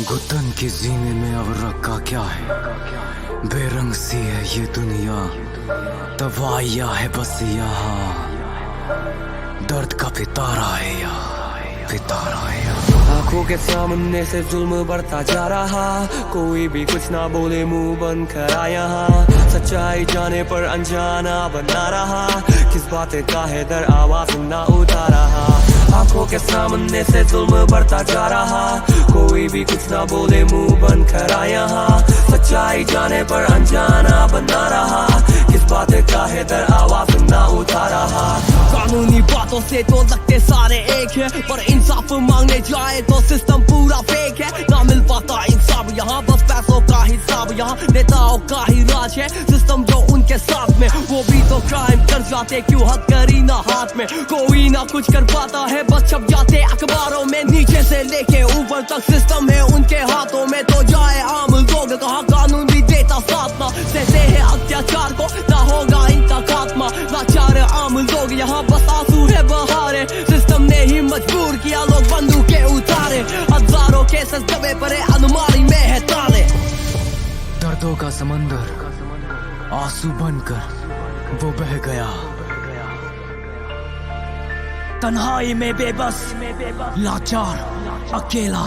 घुटन के जीने में अब रखा क्या है, बेरंग सी है ये दुनिया, तवाया है बस यहाँ, दर्द का पितारा है पितारा है। आंखों के सामने से जुल्म बढ़ता जा रहा, कोई भी कुछ ना बोले मुंह बंद करा यहाँ, सच्चाई जाने पर अनजाना बना रहा, किस बातें का है दर आवाज ना उठा रहा। आंखों के सामने से जुल्म बढ़ता जा रहा, कोई भी कुछ ना बोले मुंह बंद करा यहाँ, सच्चाई जाने पर अनजाना बना रहा, किस बातें का है दर आवाज ना उठा रहा। कानूनी बातों से तो लगते सारे एक है, पर इंसाफ मांगने जाए तो सिस्टम पूरा फेक है। ना मिल पाता इंसाफ यहाँ, बस पैसों का हिसाब यहाँ, नेताओं का ही राज है। सिस्टम जो उनके साथ में, वो भी तो क्राइम कर जाते, क्यों हद करी ना हाथ में। कोई ना कुछ कर पाता है, बस छप जाते अखबारों में, नीचे से लेके ऊपर तक सिस्टम है उनके हाथों में। तो जाए आम लोग कहाँ, कानून भी देता साथ ना, सहते हैं अत्याचार को, ना होगा इनका खात्मा। लाचार आम लोग यहाँ, बस आंसू है बहारे, सिस्टम ने ही मजबूर किया, लोग बंदूकें उतारे, हजारों केसेस दबे पड़े, अलमारी में है ताले। दर्दों का समंदर आंसू बनकर वो बह गया, तन्हाई में बेबस लाचार अकेला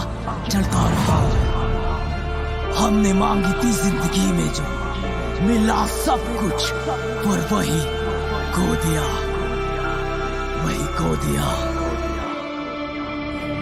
चलता रहा। हमने मांगी थी जिंदगी में जो, मिला सब कुछ, पर वही खो दिया, वही खो दिया।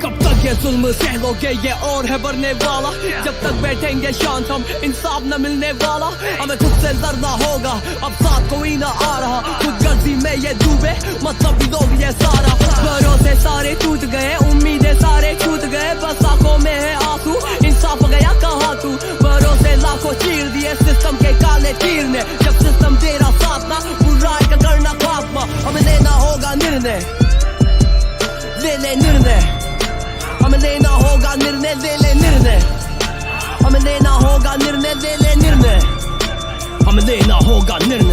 कब तक ये जुल्म सह लोगे, ये और है बढ़ने वाला, जब तक बैठेंगे शांत हम, इंसाफ न मिलने वाला। हमें खुद से लड़ना होगा, अब साथ कोई ना आ रहा, खुद गर्जी में ये डूबे, मतलब भी लोग ये सारा। भरोसे सारे टूट गए, उम्मीदें सारे छूट गए, बस आंखों में है आंसू, इंसाफ गया कहाँ तू। भरोसे लाखों चीर दिए सिस्टम के काले तीर ने, जब सिस्टम तेरा साथ ना, बुराई का करना खात्मा। हमें लेना होगा निर्णय, ले ले निर्णय, हमें लेना होगा निर्णय, ले ले निर्णय, हमें लेना होगा निर्णय, ले ले निर्णय, हमें लेना होगा निर्णय।